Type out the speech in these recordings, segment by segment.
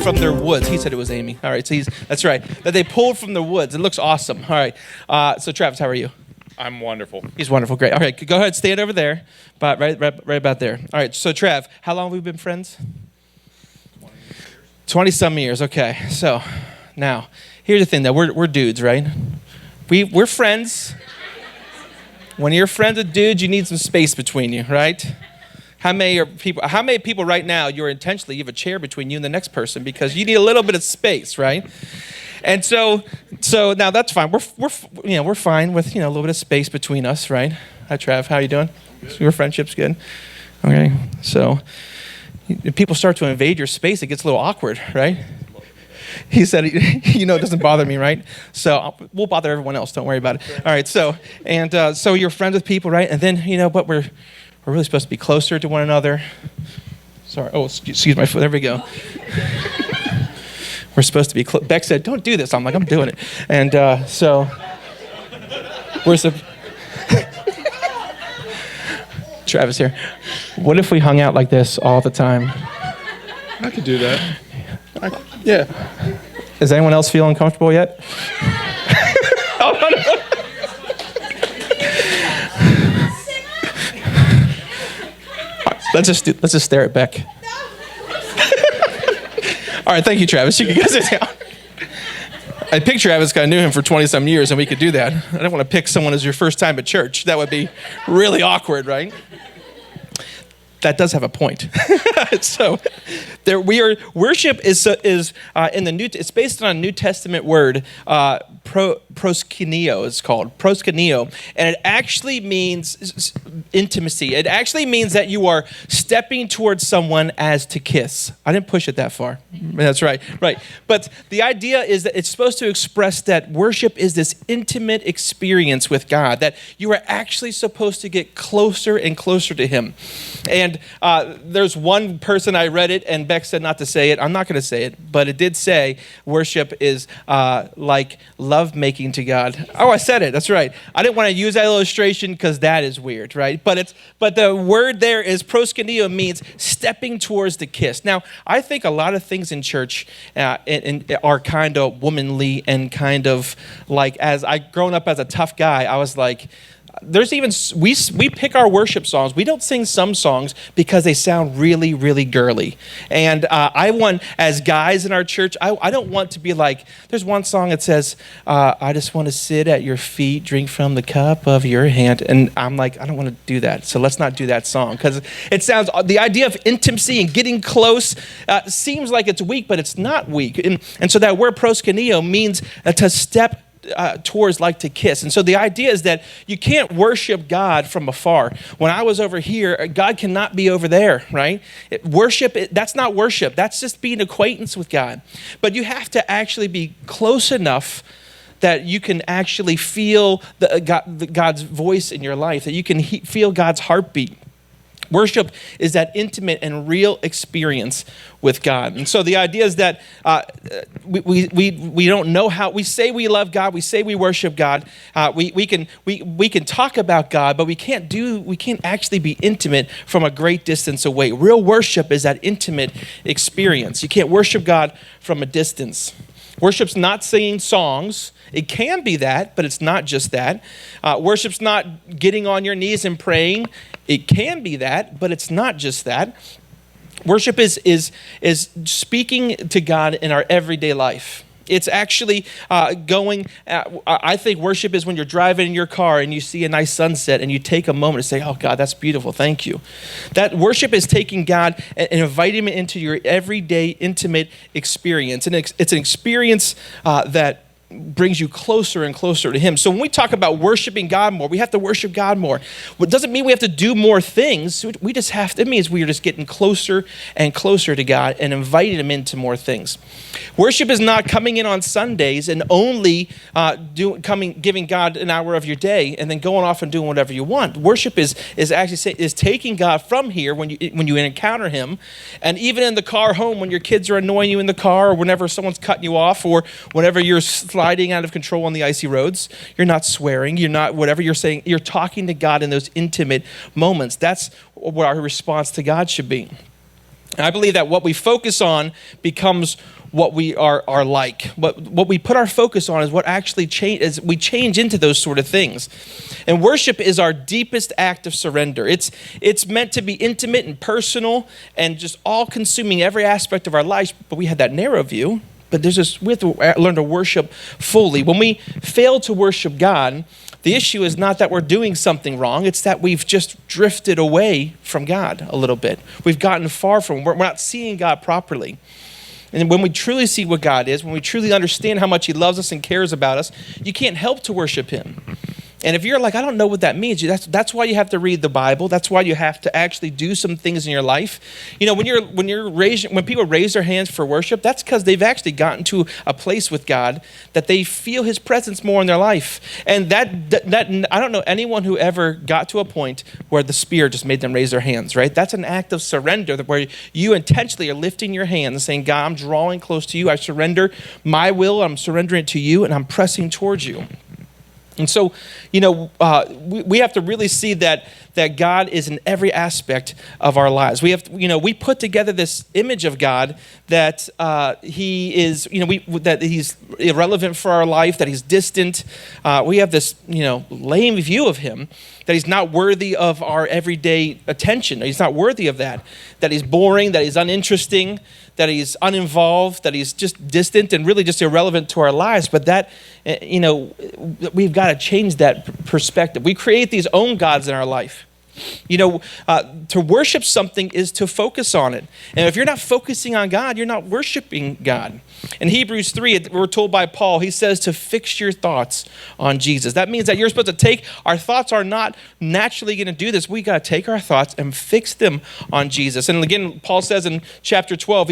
from their woods. He said it was Amy. All right, so that's right. That they pulled from the woods. It looks awesome. All right. So Travis, how are you? I'm wonderful. He's wonderful. Great. All right, go ahead. Stand over there. Right about there. All right. So Trav, how long have we been friends? 20-some years. Okay. So now, here's the thing. That we're dudes, right? We're friends. When you're friends with dudes, you need some space between you, right? How many people right now you have a chair between you and the next person because you need a little bit of space, right? And so now that's fine. We're fine with a little bit of space between us, right? Hi Trav, how you doing? Your friendship's good. Okay. So if people start to invade your space, it gets a little awkward, right? He said, it doesn't bother me, right? So we'll bother everyone else. Don't worry about it. All right. So you're friends with people, right? And then but we're really supposed to be closer to one another. Sorry. Oh, excuse my foot. There we go. We're supposed to be Beck said, don't do this. I'm like, I'm doing it. And so Travis here. What if we hung out like this all the time? I could do that. Yeah. Is anyone else feeling comfortable yet? Oh, no. Let's just stare at Beck. All right, thank you, Travis. You can sit down. I picked Travis because I knew him for 20-some years, and we could do that. I don't want to pick someone as your first time at church. That would be really awkward, right? That does have a point. So worship is in the New. It's based on a New Testament word, proskuneo. It's called proskuneo, and it actually means intimacy. It actually means that you are stepping towards someone as to kiss. I didn't push it that far. That's right. But the idea is that it's supposed to express that worship is this intimate experience with God. That you are actually supposed to get closer and closer to Him. And there's one person, I read it, and Beck said not to say it. I'm not going to say it, but it did say worship is like love making to God. Oh, I said it. That's right. I didn't want to use that illustration because that is weird, right? But the word there is proskuneo, means stepping towards the kiss. Now, I think a lot of things in church are kind of womanly and kind of like, as I grown up as a tough guy, I was like, there's even, we pick our worship songs. We don't sing some songs because they sound really, really girly. And I want, as guys in our church, I don't want to be like, there's one song that says, I just want to sit at your feet, drink from the cup of your hand. And I'm like, I don't want to do that. So let's not do that song. Because it sounds, the idea of intimacy and getting close seems like it's weak, but it's not weak. And so that word proskuneo means to step towards, like to kiss. And so the idea is that you can't worship God from afar. When I was over here, God cannot be over there, right? That's not worship. That's just being acquaintance with God. But you have to actually be close enough that you can actually feel God's voice in your life, that you can feel God's heartbeat. Worship is that intimate and real experience with God. And so the idea is that we don't know how, we say we love God, we say we worship God, we can talk about God, but we can't actually be intimate from a great distance away. Real worship is that intimate experience. You can't worship God from a distance. Worship's not singing songs. It can be that, but it's not just that. Worship's not getting on your knees and praying. It can be that, but it's not just that. Worship is speaking to God in our everyday life. It's actually I think worship is when you're driving in your car and you see a nice sunset and you take a moment to say, oh God, that's beautiful, thank you. That worship is taking God and inviting him into your everyday intimate experience. And it's an experience that brings you closer and closer to him. So when we talk about worshiping God more, we have to worship God more. It doesn't mean we have to do more things. We just have to, it means we are just getting closer and closer to God and inviting him into more things. Worship is not coming in on Sundays and only giving God an hour of your day and then going off and doing whatever you want. Worship is taking God from here when you encounter him, and even in the car home when your kids are annoying you in the car, or whenever someone's cutting you off, or whenever you're sliding out of control on the icy roads, you're not swearing, you're not whatever you're saying, you're talking to God in those intimate moments. That's what our response to God should be. And I believe that what we focus on becomes what we are like. What we put our focus on is what actually change. We change into those sort of things. And worship is our deepest act of surrender. It's meant to be intimate and personal and just all-consuming every aspect of our lives. But we had that narrow view. But we have to learn to worship fully. When we fail to worship God, the issue is not that we're doing something wrong. It's that we've just drifted away from God a little bit. We've gotten far from him. We're not seeing God properly. And when we truly see what God is, when we truly understand how much he loves us and cares about us, you can't help to worship him. And if you're like, I don't know what that means, that's why you have to read the Bible. That's why you have to actually do some things in your life. You know, when people raise their hands for worship, that's because they've actually gotten to a place with God that they feel his presence more in their life. And that I don't know anyone who ever got to a point where the Spirit just made them raise their hands, right? That's an act of surrender where you intentionally are lifting your hands and saying, God, I'm drawing close to you. I surrender my will. I'm surrendering it to you, and I'm pressing towards you. And so, you know, we have to really see that God is in every aspect of our lives. We put together this image of God that he is, that he's irrelevant for our life, that he's distant. We have this, lame view of him, that he's not worthy of our everyday attention. He's not worthy of that he's boring, that he's uninteresting, that he's uninvolved, that he's just distant and really just irrelevant to our lives. But that, we've got to change that perspective. We create these own gods in our life. To worship something is to focus on it. And if you're not focusing on God, you're not worshiping God. In Hebrews 3, we're told by Paul, he says to fix your thoughts on Jesus. That means that you're supposed to our thoughts are not naturally going to do this. We got to take our thoughts and fix them on Jesus. And again, Paul says in chapter 12,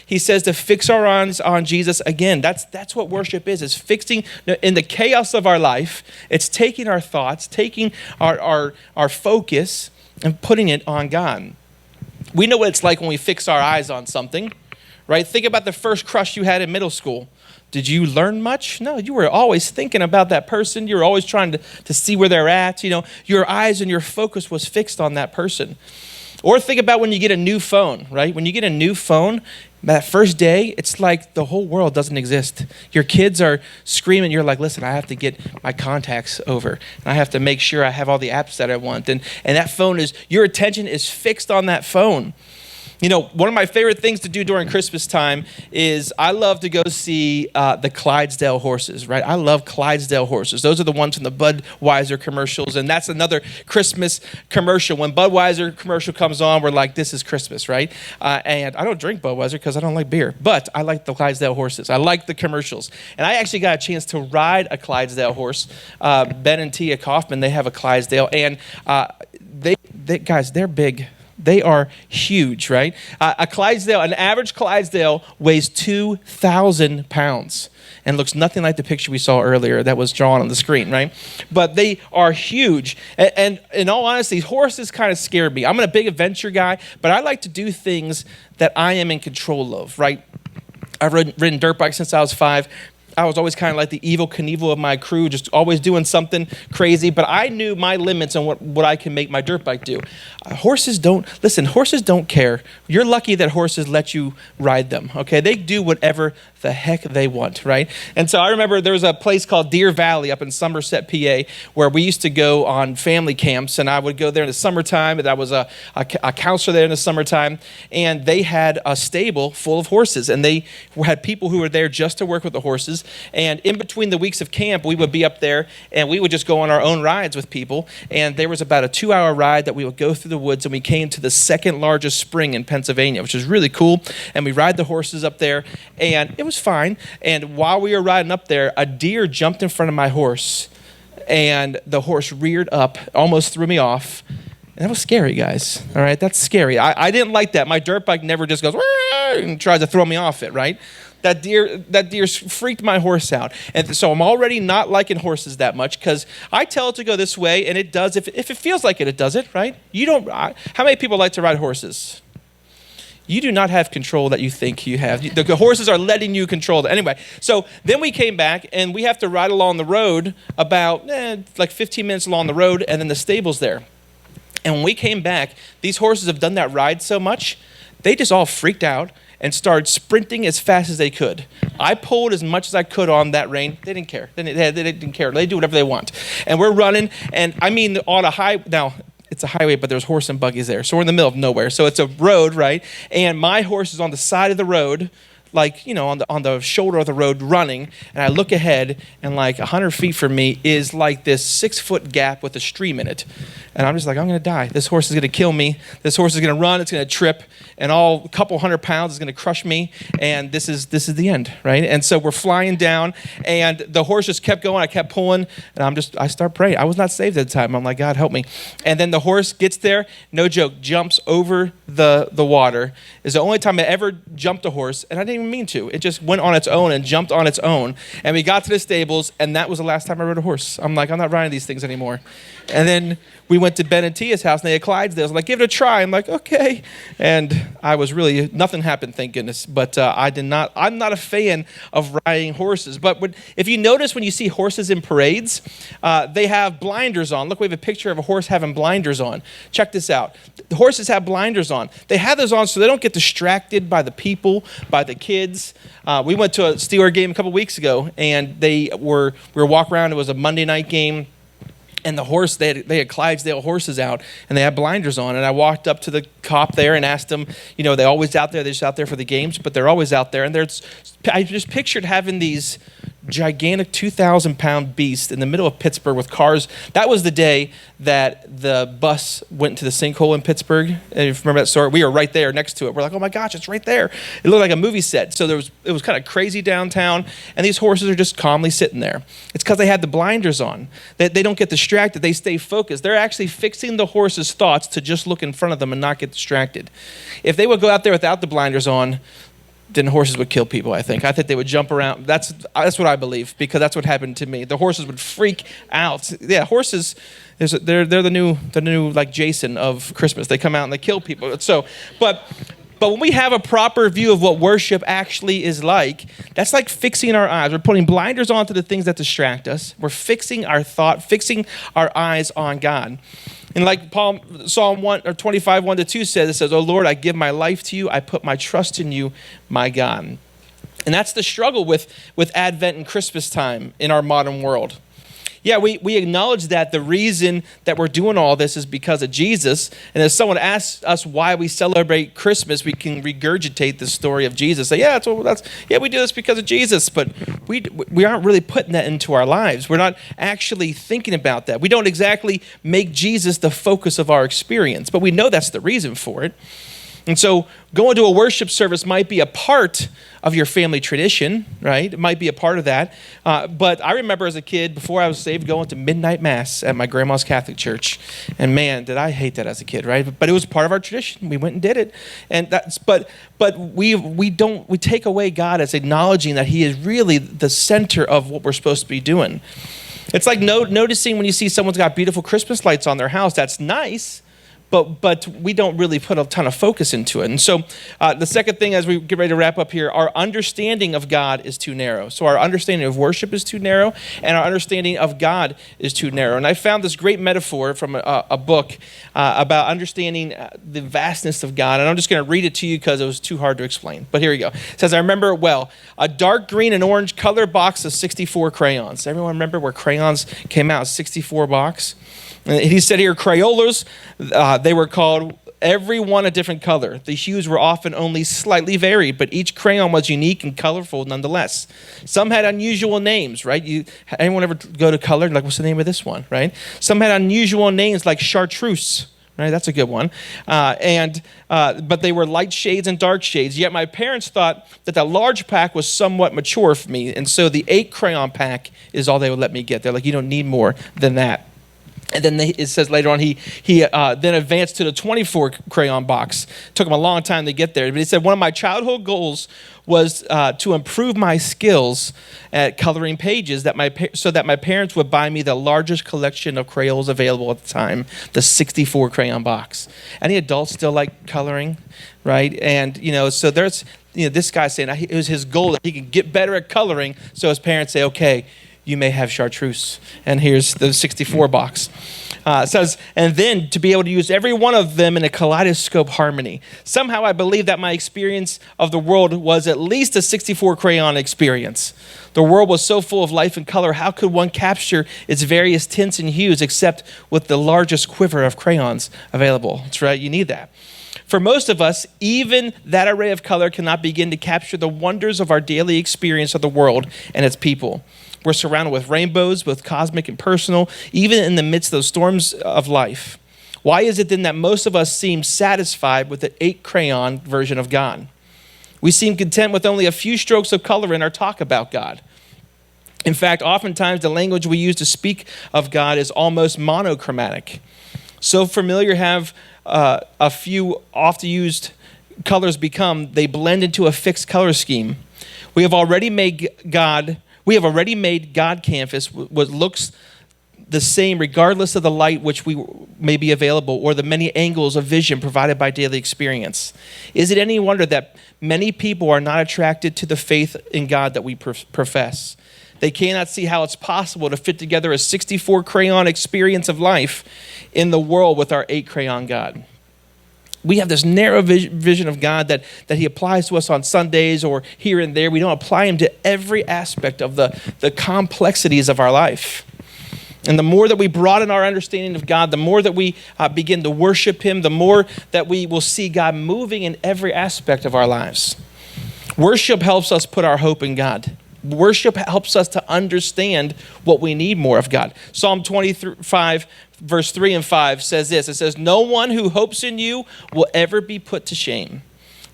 he says to fix our eyes on Jesus again. That's what worship is fixing in the chaos of our life. It's taking our thoughts, taking our focus, and putting it on God. We know what it's like when we fix our eyes on something, right? Think about the first crush you had in middle school. Did you learn much? No, you were always thinking about that person. You were always trying to see where they're at. Your eyes and your focus was fixed on that person. Or think about when you get a new phone, right? When you get a new phone, that first day, it's like the whole world doesn't exist. Your kids are screaming. You're like, listen, I have to get my contacts over. And I have to make sure I have all the apps that I want. And that phone your attention is fixed on that phone. One of my favorite things to do during Christmas time is I love to go see the Clydesdale Horses, right? I love Clydesdale Horses. Those are the ones from the Budweiser commercials, and that's another Christmas commercial. When Budweiser commercial comes on, we're like, this is Christmas, right? And I don't drink Budweiser because I don't like beer, but I like the Clydesdale Horses. I like the commercials. And I actually got a chance to ride a Clydesdale horse. Ben and Tia Kaufman, they have a Clydesdale, and guys, they're big. They are huge, right? An average Clydesdale weighs 2,000 pounds and looks nothing like the picture we saw earlier that was drawn on the screen, right? But they are huge. And in all honesty, horses kind of scare me. I'm a big adventure guy, but I like to do things that I am in control of, right? I've ridden dirt bikes since I was 5. I was always kind of like the Evel Knievel of my crew, just always doing something crazy. But I knew my limits on what I can make my dirt bike do. Horses don't care. You're lucky that horses let you ride them, okay? They do whatever the heck they want, right? And so I remember there was a place called Deer Valley up in Somerset, PA, where we used to go on family camps, and I would go there in the summertime, and I was a counselor there in the summertime, and they had a stable full of horses, and they had people who were there just to work with the horses. And in between the weeks of camp, we would be up there, and we would just go on our own rides with people, and there was about a 2-hour ride that we would go through the woods, and we came to the second largest spring in Pennsylvania, which was really cool, and we ride the horses up there, and it was fine. And while we were riding up there, a deer jumped in front of my horse, and the horse reared up, almost threw me off. And that was scary, guys. All right, that's scary. I didn't like that. My dirt bike never just goes and tries to throw me off it, right? That deer freaked my horse out. And so I'm already not liking horses that much because I tell it to go this way, and it does. If it feels like it does it, right? How many people like to ride horses? You do not have control that you think you have. The horses are letting you control it. Anyway, so then we came back, and we have to ride along the road about like 15 minutes along the road, and then the stable's there. And when we came back, these horses have done that ride so much They just all freaked out and started sprinting as fast as they could. I pulled as much as I could on that rein. They didn't care. They didn't care. They do whatever they want. And we're running, and I mean on a high, now it's a highway, but there's horse and buggies there. So we're in the middle of nowhere. So it's a road, right? And my horse is on the side of the road, like, on the shoulder of the road running, and I look ahead, and like 100 feet from me is like this 6-foot gap with a stream in it. And I'm just like, I'm going to die. This horse is going to kill me. This horse is going to run. It's going to trip, and a couple 100 pounds is going to crush me, and this is the end, right? And so we're flying down, and the horse just kept going. I kept pulling, and I start praying. I was not saved at the time. I'm like, God, help me. And then the horse gets there, no joke, jumps over the water. It's the only time I ever jumped a horse, and I didn't even mean to. It just went on its own and jumped on its own. And we got to the stables, and that was the last time I rode a horse. I'm like, I'm not riding these things anymore. And then we went to Ben and Tia's house, and they had Clydesdales. I was like, give it a try. I'm like, okay. And I was really, nothing happened, thank goodness. But I'm not a fan of riding horses. But if you notice when you see horses in parades, they have blinders on. Look, we have a picture of a horse having blinders on. Check this out. The horses have blinders on. They have those on so they don't get distracted by the people, by the kids. We went to a Steeler game a couple weeks ago, and we were walking around. It was a Monday night game. And the horse, they had Clydesdale horses out, and they had blinders on. And I walked up to the cop there and asked them, they're always out there. They're just out there for the games, but they're always out there. And I just pictured having these gigantic 2,000-pound beast in the middle of Pittsburgh with cars. That was the day that the bus went into the sinkhole in Pittsburgh. And if you remember that story, we were right there next to it. We're like, oh my gosh, it's right there. It looked like a movie set. So it was kind of crazy downtown, and these horses are just calmly sitting there. It's because they had the blinders on. They don't get distracted. They stay focused. They're actually fixing the horse's thoughts to just look in front of them and not get distracted. If they would go out there without the blinders on, then horses would kill people, I think. I think they would jump around. That's what I believe, because that's what happened to me. The horses would freak out. Yeah, horses, they're the new like Jason of Christmas. They come out and they kill people. So, but when we have a proper view of what worship actually is like, that's like fixing our eyes. We're putting blinders onto the things that distract us. We're fixing our thought, fixing our eyes on God. And like Psalm 25, 1-2 says, oh Lord, I give my life to you. I put my trust in you, my God. And that's the struggle with Advent and Christmas time in our modern world. Yeah, we acknowledge that the reason that we're doing all this is because of Jesus. And if someone asks us why we celebrate Christmas, we can regurgitate the story of Jesus. Say, we do this because of Jesus. But we aren't really putting that into our lives. We're not actually thinking about that. We don't exactly make Jesus the focus of our experience, but we know that's the reason for it. And so going to a worship service might be a part of your family tradition, right? It might be a part of that. But I remember as a kid, before I was saved, going to midnight mass at my grandma's Catholic church. And man, did I hate that as a kid, right? But it was part of our tradition. We went and did it. And but we take away God as acknowledging that he is really the center of what we're supposed to be doing. It's like noticing when you see someone's got beautiful Christmas lights on their house. That's nice. But we don't really put a ton of focus into it. And so the second thing, as we get ready to wrap up here, our understanding of God is too narrow. So our understanding of worship is too narrow, and our understanding of God is too narrow. And I found this great metaphor from a book about understanding the vastness of God. And I'm just going to read it to you because it was too hard to explain. But here we go. It says, I remember it well. A dark green and orange color box of 64 crayons. Everyone remember where crayons came out? 64 box? And he said here, Crayolas, they were called, every one a different color. The hues were often only slightly varied, but each crayon was unique and colorful nonetheless. Some had unusual names, right? Anyone ever go to color? Like, what's the name of this one, right? Some had unusual names like chartreuse, right? That's a good one. But they were light shades and dark shades. Yet my parents thought that the large pack was somewhat mature for me, and so the 8 crayon pack is all they would let me get. They're like, you don't need more than that. And then it says later on, he then advanced to the 24 crayon box. It took him a long time to get there. But he said, one of my childhood goals was to improve my skills at coloring pages so that my parents would buy me the largest collection of crayons available at the time, the 64 crayon box. Any adults still like coloring, right? And, so there's, this guy saying it was his goal that he could get better at coloring. So his parents say, okay, you may have chartreuse, and here's the 64 box. It says, and then to be able to use every one of them in a kaleidoscope harmony. Somehow I believe that my experience of the world was at least a 64 crayon experience. The world was so full of life and color. How could one capture its various tints and hues except with the largest quiver of crayons available? That's right, you need that. For most of us, even that array of color cannot begin to capture the wonders of our daily experience of the world and its people. We're surrounded with rainbows, both cosmic and personal, even in the midst of those storms of life. Why is it then that most of us seem satisfied with the 8-crayon version of God? We seem content with only a few strokes of color in our talk about God. In fact, oftentimes the language we use to speak of God is almost monochromatic. So familiar have a few often used colors become, they blend into a fixed color scheme. We have already made God canvas what looks the same regardless of the light which we may be available or the many angles of vision provided by daily experience. Is it any wonder that many people are not attracted to the faith in God that we profess? They cannot see how it's possible to fit together a 64 crayon experience of life in the world with our 8-crayon God. We have this narrow vision of God that he applies to us on Sundays or here and there. We don't apply him to every aspect of the complexities of our life. And the more that we broaden our understanding of God, the more that we begin to worship him, the more that we will see God moving in every aspect of our lives. Worship helps us put our hope in God. Worship helps us to understand what we need more of God. Psalm 25, verse 3 and 5 says this. It says, no one who hopes in you will ever be put to shame.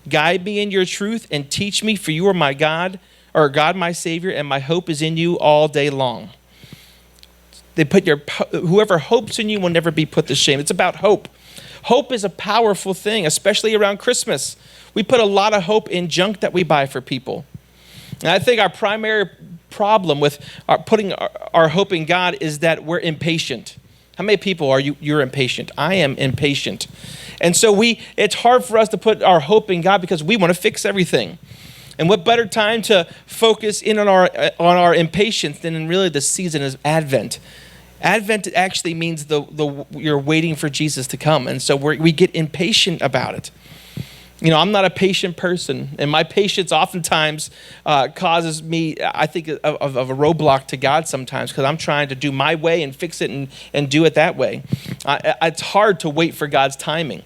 Guide me in your truth and teach me, for you are my God, or God my Savior, and my hope is in you all day long. Whoever hopes in you will never be put to shame. It's about hope. Hope is a powerful thing, especially around Christmas. We put a lot of hope in junk that we buy for people. And I think our primary problem with putting our hope in God is that we're impatient. How many people are you're impatient? I am impatient. And so it's hard for us to put our hope in God because we want to fix everything. And what better time to focus in on our impatience than in really the season of Advent. Advent actually means you're waiting for Jesus to come. And so we get impatient about it. You know, I'm not a patient person, and my patience oftentimes causes me, I think, of a roadblock to God sometimes because I'm trying to do my way and fix it and do it that way. It's hard to wait for God's timing.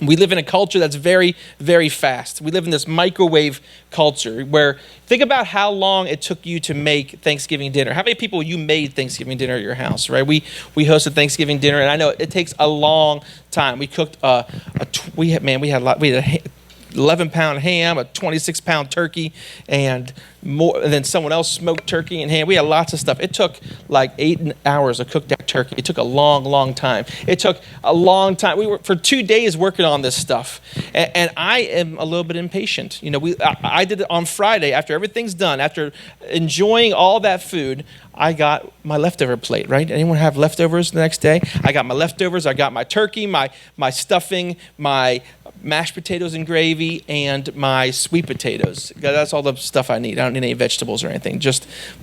We live in a culture that's very, very fast. We live in this microwave culture where, think about how long it took you to make Thanksgiving dinner. How many people you made Thanksgiving dinner at your house, right? We hosted Thanksgiving dinner, and I know it takes a long time. We cooked we had a 11-pound ham, a 26-pound turkey, and then someone else smoked turkey and ham. We had lots of stuff. It took like 8 hours to cook that turkey. It took a long, long time. It took a long time. We were for 2 days working on this stuff, and I am a little bit impatient. You know, I did it on Friday after everything's done. After enjoying all that food, I got my leftover plate, right? Anyone have leftovers the next day? I got my leftovers. I got my turkey, my stuffing, my mashed potatoes and gravy, and my sweet potatoes. That's all the stuff I need. I don't need any vegetables or anything.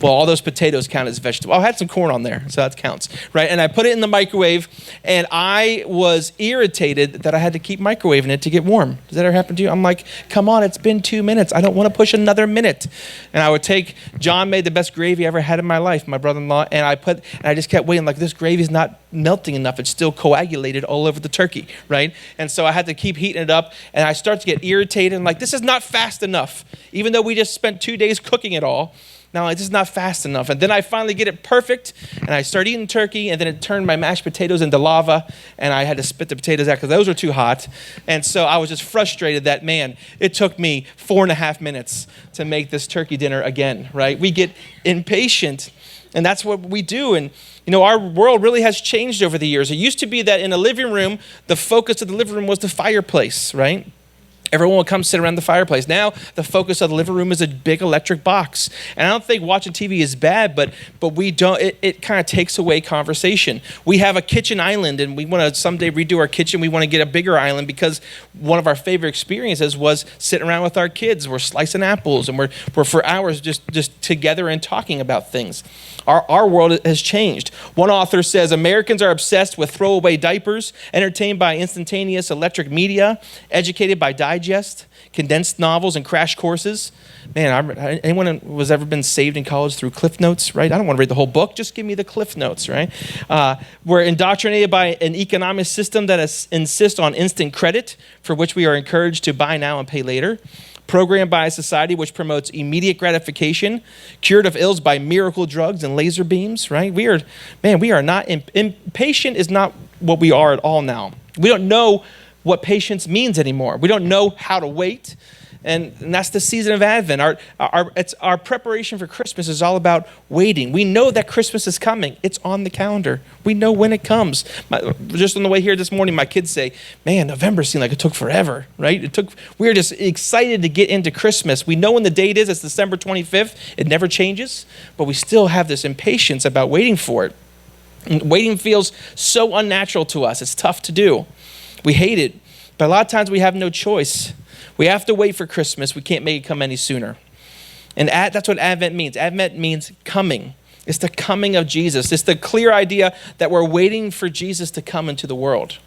All those potatoes count as vegetables. I had some corn on there, so that counts, right? And I put it in the microwave, and I was irritated that I had to keep microwaving it to get warm. Does that ever happen to you? I'm like, come on, it's been 2 minutes. I don't want to push another minute. And John made the best gravy I ever had in my life, my brother-in-law, and I just kept waiting, like, this gravy's not melting enough. It's still coagulated all over the turkey, right? And so I had to keep heating it up, and I start to get irritated. I'm like, this is not fast enough. Even though we just spent 2 days cooking it all, now this is not fast enough. And then I finally get it perfect, and I start eating turkey, and then it turned my mashed potatoes into lava, and I had to spit the potatoes out because those were too hot. And so I was just frustrated that, man, it took me 4.5 minutes to make this turkey dinner again, right? We get impatient, and that's what we do. And you know, our world really has changed over the years. It used to be that in a living room, the focus of the living room was the fireplace, right? Everyone will come sit around the fireplace. Now the focus of the living room is a big electric box. And I don't think watching TV is bad, but we don't, it kind of takes away conversation. We have a kitchen island and we want to someday redo our kitchen. We want to get a bigger island because one of our favorite experiences was sitting around with our kids. We're slicing apples and we're for hours just together and talking about things. Our world has changed. One author says, Americans are obsessed with throwaway diapers, entertained by instantaneous electric media, educated by digest, condensed novels, and crash courses. Man, anyone who's ever been saved in college through Cliff Notes, right? I don't want to read the whole book. Just give me the Cliff Notes, right? We're indoctrinated by an economic system that insists on instant credit, for which we are encouraged to buy now and pay later. Programmed by a society which promotes immediate gratification, cured of ills by miracle drugs and laser beams, right? We are not, impatient is not what we are at all now. We don't know what patience means anymore. We don't know how to wait. And that's the season of Advent. Our preparation for Christmas is all about waiting. We know that Christmas is coming. It's on the calendar. We know when it comes. Just on the way here this morning, my kids say, man, November seemed like it took forever, right? We were just excited to get into Christmas. We know when the date is. It's December 25th. It never changes. But we still have this impatience about waiting for it. And waiting feels so unnatural to us. It's tough to do. We hate it. But a lot of times we have no choice. We have to wait for Christmas. We can't make it come any sooner. And that's what Advent means. Advent means coming. It's the coming of Jesus. It's the clear idea that we're waiting for Jesus to come into the world.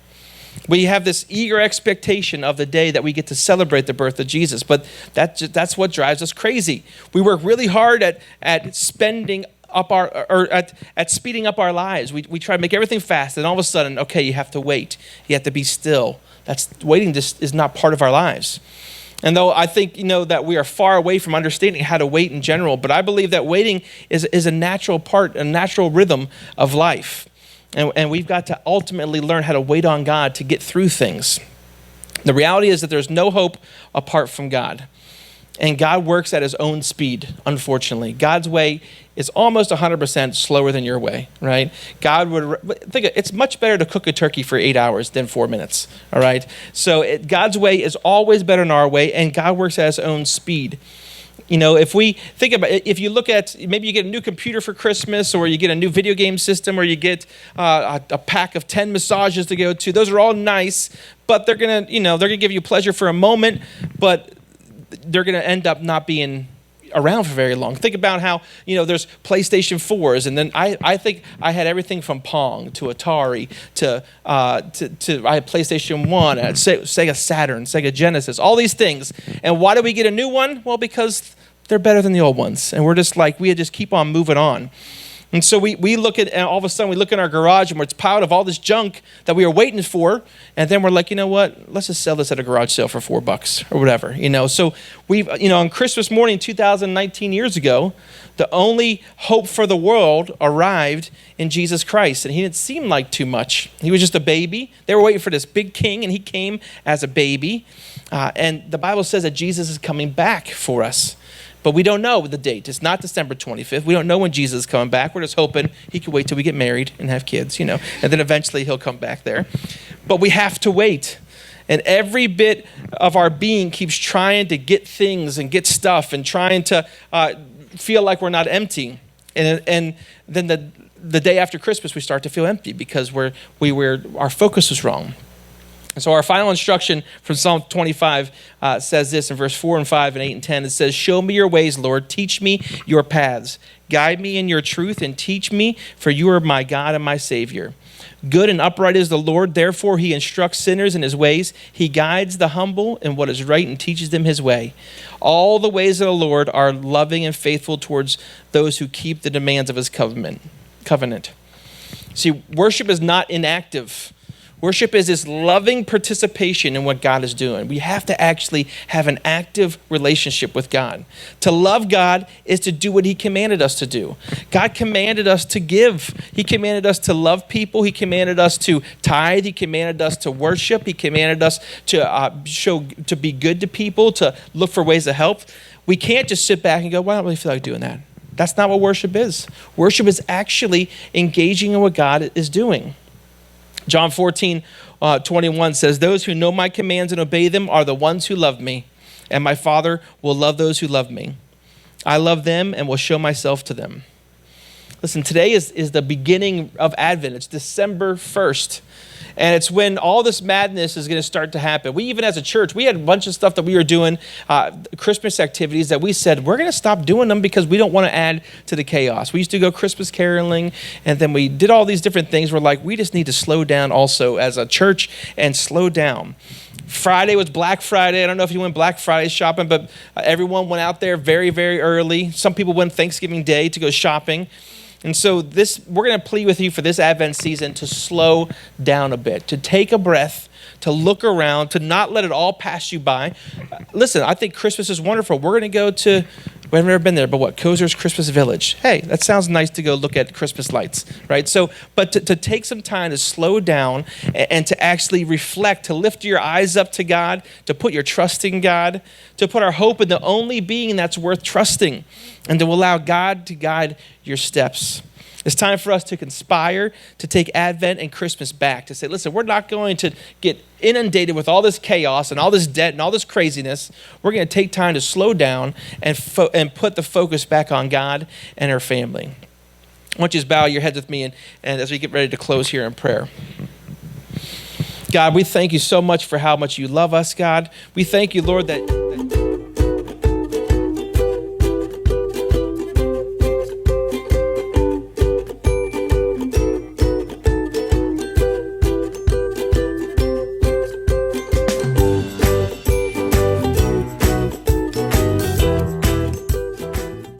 We have this eager expectation of the day that we get to celebrate the birth of Jesus. But that's what drives us crazy. We work really hard at speeding up our lives. We try to make everything fast, and all of a sudden, okay, you have to wait. You have to be still. Waiting just is not part of our lives. And though I think, that we are far away from understanding how to wait in general, but I believe that waiting is a natural part, a natural rhythm of life. And we've got to ultimately learn how to wait on God to get through things. The reality is that there's no hope apart from God. And God works at his own speed, unfortunately. God's way is almost 100% slower than your way, right? It's much better to cook a turkey for 8 hours than 4 minutes, all right? So God's way is always better than our way, and God works at his own speed. If we think about it, if you look at, maybe you get a new computer for Christmas, or you get a new video game system, or you get a pack of 10 massages to go to, those are all nice, but they're gonna give you pleasure for a moment, but they're going to end up not being around for very long. Think about how, there's PlayStation 4s, and then I think I had everything from Pong to Atari to I had PlayStation 1, Sega Saturn, Sega Genesis, all these things. And why do we get a new one? Well, because they're better than the old ones. And we're just like, we just keep on moving on. And so we look at, and all of a sudden we look in our garage and it's piled of all this junk that we were waiting for. And then we're like, you know what? Let's just sell this at a garage sale for $4 or whatever, So on Christmas morning, 2019 years ago, the only hope for the world arrived in Jesus Christ. And he didn't seem like too much. He was just a baby. They were waiting for this big king, and he came as a baby. And the Bible says that Jesus is coming back for us. But we don't know the date. It's not December 25th. We don't know when Jesus is coming back. We're just hoping he can wait till we get married and have kids, and then eventually he'll come back there. But we have to wait. And every bit of our being keeps trying to get things and get stuff and trying to feel like we're not empty. And then the day after Christmas, we start to feel empty because our focus was wrong. So our final instruction from Psalm 25 says this in verse 4 and 5 and 8 and 10. It says, show me your ways, Lord. Teach me your paths. Guide me in your truth and teach me, for you are my God and my Savior. Good and upright is the Lord. Therefore, he instructs sinners in his ways. He guides the humble in what is right and teaches them his way. All the ways of the Lord are loving and faithful towards those who keep the demands of his covenant. See, worship is not inactive. Worship is this loving participation in what God is doing. We have to actually have an active relationship with God. To love God is to do what he commanded us to do. God commanded us to give. He commanded us to love people. He commanded us to tithe. He commanded us to worship. He commanded us to be good to people, to look for ways to help. We can't just sit back and go, well, I don't really feel like doing that. That's not what worship is. Worship is actually engaging in what God is doing. John 14, 21 says, those who know my commands and obey them are the ones who love me, and my Father will love those who love me. I love them and will show myself to them. Listen, today is the beginning of Advent. It's December 1st. And it's when all this madness is going to start to happen. We, even as a church, we had a bunch of stuff that we were doing, Christmas activities that we said, we're going to stop doing them because we don't want to add to the chaos. We used to go Christmas caroling, and then we did all these different things. We're like, we just need to slow down also as a church and slow down. Friday was Black Friday. I don't know if you went Black Friday shopping, but everyone went out there very, very early. Some people went Thanksgiving Day to go shopping. And so we're going to plead with you for this Advent season to slow down a bit, to take a breath, to look around, to not let it all pass you by. Listen, I think Christmas is wonderful. We're going to go to, we've never been there, but what, Kozer's Christmas Village. Hey, that sounds nice to go look at Christmas lights, right? So, but to take some time to slow down and to actually reflect, to lift your eyes up to God, to put your trust in God, to put our hope in the only being that's worth trusting, and to allow God to guide your steps. It's time for us to conspire to take Advent and Christmas back, to say, listen, we're not going to get inundated with all this chaos and all this debt and all this craziness. We're going to take time to slow down and put the focus back on God and our family. I want you to bow your heads with me and as we get ready to close here in prayer. God, we thank you so much for how much you love us, God. We thank you, Lord, that